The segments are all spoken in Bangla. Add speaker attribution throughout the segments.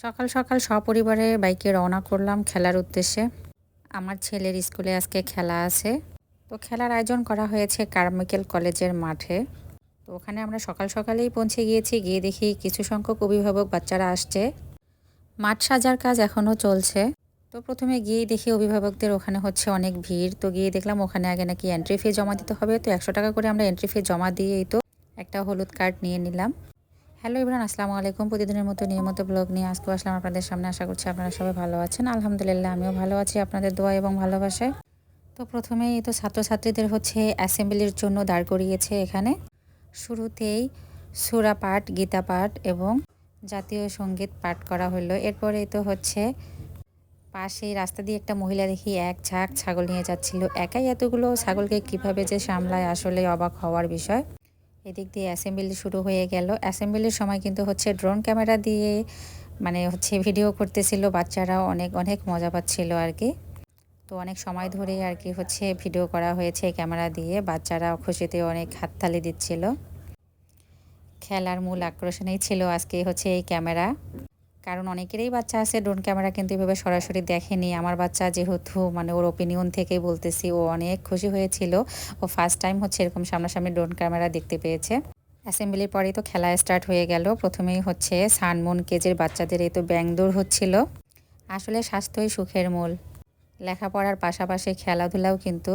Speaker 1: সকাল সকাল সপরিবারে বাইকে রওনা করলাম খেলার উদ্দেশ্যে। আমার ছেলের স্কুলে আজকে খেলা আছে। তো খেলার আয়োজন করা হয়েছে কারমাইকেল কলেজের মাঠে। তো ওখানে আমরা সকাল সকালেই পৌঁছে গিয়েছি। গিয়ে দেখি কিছু সংখ্যক অভিভাবক বাচ্চারা আসছে। মাঠ সাজার কাজ এখনও চলছে। তো প্রথমে গিয়েই দেখি অভিভাবকদের ওখানে হচ্ছে অনেক ভিড়। তো গিয়ে দেখলাম ওখানে আগে নাকি এন্ট্রি ফি জমা দিতে হবে। তো 100 টাকা করে আমরা এন্ট্রি ফি জমা দিয়েই তো একটা হলুদ কার্ড নিয়ে নিলাম। হ্যালো ইবরান, আসসালামু আলাইকুম। প্রতিদিনের মতো নিয়মিত ব্লগ নিয়ে আজকে আসলাম আপনাদের সামনে। আশা করছি আপনারা সবাই ভালো আছেন। আলহামদুলিল্লাহ আমিও ভালো আছি আপনাদের দোয়া এবং ভালোবাসায়। তো প্রথমেই তো ছাত্রছাত্রীদের হচ্ছে অ্যাসেম্বলির জন্য দাঁড় করিয়েছে এখানে। শুরুতেই সূরা পাঠ, গীতা পাঠ এবং জাতীয় সঙ্গীত পাঠ করা হলো। এরপরেই তো হচ্ছে পাশেই রাস্তা দিয়ে একটা মহিলা দেখি এক ঝাঁক ছাগল নিয়ে যাচ্ছিল। একাই এতগুলো ছাগলকে কিভাবে যে সামলায়, আসলে অবাক হওয়ার বিষয়। এদিক দিয়ে অ্যাসেম্বলি শুরু হয়ে গেল। অ্যাসেম্বলির সময় কিন্তু হচ্ছে ড্রোন ক্যামেরা দিয়ে হচ্ছে ভিডিও করতেছিল বাচ্চারা, অনেক অনেক মজা পাচ্ছিল আর কি। তো অনেক সময় ধরেই আর কি হচ্ছে ভিডিও করা হয়েছে ক্যামেরা দিয়ে। বাচ্চারা খুশিতে অনেক হাততালি দিচ্ছিল। খেলার মূল আকর্ষণই ছিল আজকে হচ্ছে এই ক্যামেরা। কারণ অনেকেরই বাচ্চা আছে ড্রোন ক্যামেরা কিন্তু এভাবে সরাসরি দেখেনি। আমার বাচ্চা যেহেতু ওর ওপিনিয়ন থেকেই বলতেছি, ও অনেক খুশি হয়েছিল। ও ফার্স্ট টাইম হচ্ছে এরকম সামনাসামনি ড্রোন ক্যামেরা দেখতে পেয়েছে। অ্যাসেম্বলির পরেই তো খেলা স্টার্ট হয়ে গেল। প্রথমেই হচ্ছে সানমুন কেজের বাচ্চাদের এই তো ব্যাং দৌড় হচ্ছিল। আসলে স্বাস্থ্যই সুখের মূল। লেখাপড়ার পাশাপাশি খেলাধুলাও কিন্তু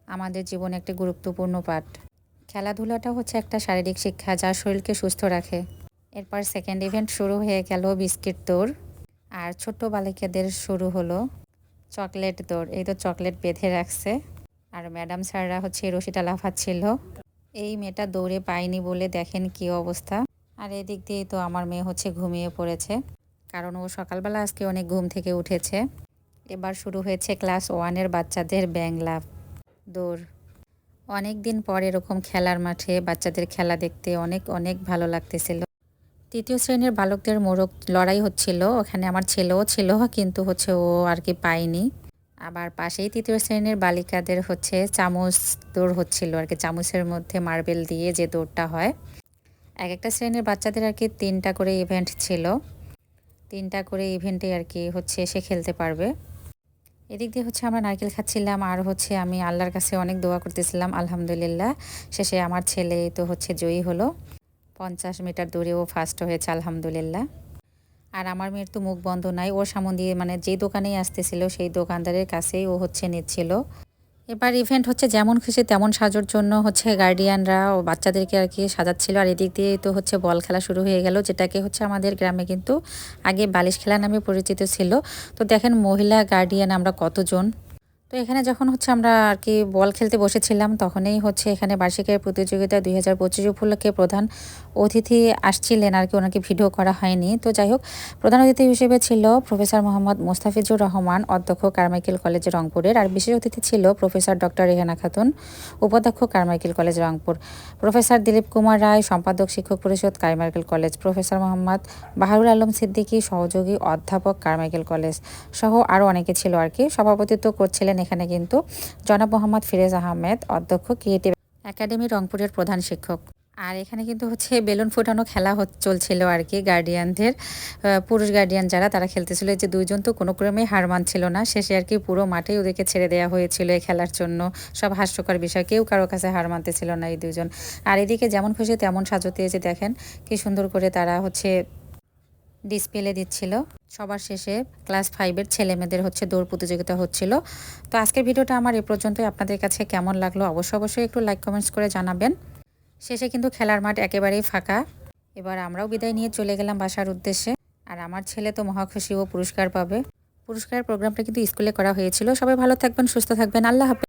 Speaker 1: আমাদের জীবনে একটি গুরুত্বপূর্ণ পাঠ। খেলাধুলাটা হচ্ছে একটা শারীরিক শিক্ষা যা শরীরকে সুস্থ রাখে। এরপর সেকেন্ড ইভেন্ট শুরু হয়ে গেল বিস্কিট দৌড়। আর ছোট্ট বালিকাদের শুরু হলো চকলেট দৌড়। এই তো চকলেট বেঁধে রাখছে। আর ম্যাডাম স্যাররা হচ্ছে রশিটা লাফাচ্ছিল। এই মেয়েটা দৌড়ে পায়নি বলে দেখেন কি অবস্থা। আর এদিক দিয়ে তো আমার মেয়ে হচ্ছে ঘুমিয়ে পড়েছে, কারণ ও সকালবেলা আজকে অনেক ঘুম থেকে উঠেছে। এবার শুরু হয়েছে ক্লাস 1-এর বাচ্চাদের ব্যাং লাফ দৌড়। অনেক দিন পর এরকম খেলার মাঠে বাচ্চাদের খেলা দেখতে অনেক অনেক ভালো লাগতেছিল। তৃতীয় শ্রেণীর বালকদের মোরগ লড়াই হচ্ছিল। ওখানে আমার ছেলেও ছিল, কিন্তু হচ্ছে ও আর কি পায়নি। আবার পাশেই তৃতীয় শ্রেণীর বালিকাদের হচ্ছে চামচ দৌড় হচ্ছিল আর কি। চামচের মধ্যে মার্বেল দিয়ে যে দৌড়টা হয়। এক একটা শ্রেণীর বাচ্চাদের আর কি 3টা করে ইভেন্ট ছিল। 3টা করে ইভেন্টে আর কি হচ্ছে সে খেলতে পারবে। এদিক দিয়ে হচ্ছে আমরা নারকেল খাচ্ছিলাম আর হচ্ছে আমি আল্লাহর কাছে অনেক দোয়া করতেছিলাম। আলহামদুলিল্লাহ শেষে আমার ছেলে তো হচ্ছে জয়ী হলো। 50 মিটার দৌড়েও ফার্স্ট হয়েছে আলহামদুলিল্লাহ। আর আমার মেয়ের তো মুখ বন্ধ নাই। ওর সামনে দিয়ে যেই দোকানেই আসতেছিল সেই দোকানদারের কাছেই ও হচ্ছে নিচ্ছিল। এবার ইভেন্ট হচ্ছে যেমন খুশি তেমন সাজার জন্য হচ্ছে গার্ডিয়ানরা ও বাচ্চাদেরকে আর কি সাজাচ্ছিল। আর এদিক দিয়ে তো হচ্ছে বল খেলা শুরু হয়ে গেল, যেটাকে হচ্ছে আমাদের গ্রামে কিন্তু আগে বালিশ খেলা নামে পরিচিত ছিল। তো দেখেন মহিলা গার্ডিয়ান আমরা কতজন। তো এখানে যখন হচ্ছে আমরা আর কি বল খেলতে বসেছিলাম, তখনই হচ্ছে এখানে বার্ষিকের প্রতিযোগিতা 2025 উপলক্ষে প্রধান অতিথি আসছিলেন আর কি। ওনাকে ভিডিও করা হয়নি। তো যাই হোক, প্রধান অতিথি হিসেবে ছিল প্রফেসর মোহাম্মদ মোস্তাফিজুর রহমান, অধ্যক্ষ কারমাইকেল কলেজ রংপুরের। আর বিশেষ অতিথি ছিল প্রফেসর ডক্টর রেহানা খাতুন, উপাধ্যক্ষ Carmichael college Rangpur. Professor Dilip Kumar Roy, সম্পাদক শিক্ষক পরিষদ Carmichael college. Professor Mohammad Baharul Alam Siddiqui, সহযোগী অধ্যাপক কারমাইকেল কলেজ সহ আরও অনেকে ছিল আর কি। সভাপতিত্ব করছিলেন এখানে কিন্তু জনাব মোহাম্মদ ফিরেজ আহমেদ, অধ্যক্ষ ক্রিয়েটিভ একাডেমি রংপুরের প্রধান শিক্ষক। আর এখানে কিন্তু হচ্ছে বেলুন ফোটানো খেলা চলছিল আর কি। গার্ডিয়ানদের পুরুষ গার্ডিয়ান যারা তারা খেলতেছিল, যে 2জন তো কোনো ক্রমেই হার মানছিল না। শেষে আর কি পুরো মাঠেই ওদেরকে ছেড়ে দেওয়া হয়েছিল এই খেলার জন্য। সব হাস্যকর বিষয়, কেউ কারো কাছে হার মানতেছিল না এই 2জন। আর এদিকে যেমন খুশি তেমন সাজতে, যে দেখেন কি সুন্দর করে তারা হচ্ছে ডিসপ্লে দিচ্ছিল। সবার শেষে ক্লাস 5-এর ছেলেমেয়েদের হচ্ছে দৌড় প্রতিযোগিতা হচ্ছিল। তো আজকের ভিডিওটা আমার এ পর্যন্তই। আপনাদের কাছে কেমন লাগলো অবশ্যই একটু লাইক কমেন্টস করে জানাবেন। শেষে কিন্তু খেলার মাঠ একেবারেই ফাঁকা। এবার আমরাও বিদায় নিয়ে চলে গেলাম বাসার উদ্দেশ্যে। আর আমার ছেলে তো মহা খুশি, ও পুরস্কার পাবে। পুরস্কারের প্রোগ্রামটা কিন্তু স্কুলে করা হয়েছিল। সবাই ভালো থাকবেন, সুস্থ থাকবেন। আল্লাহ হাফেজ।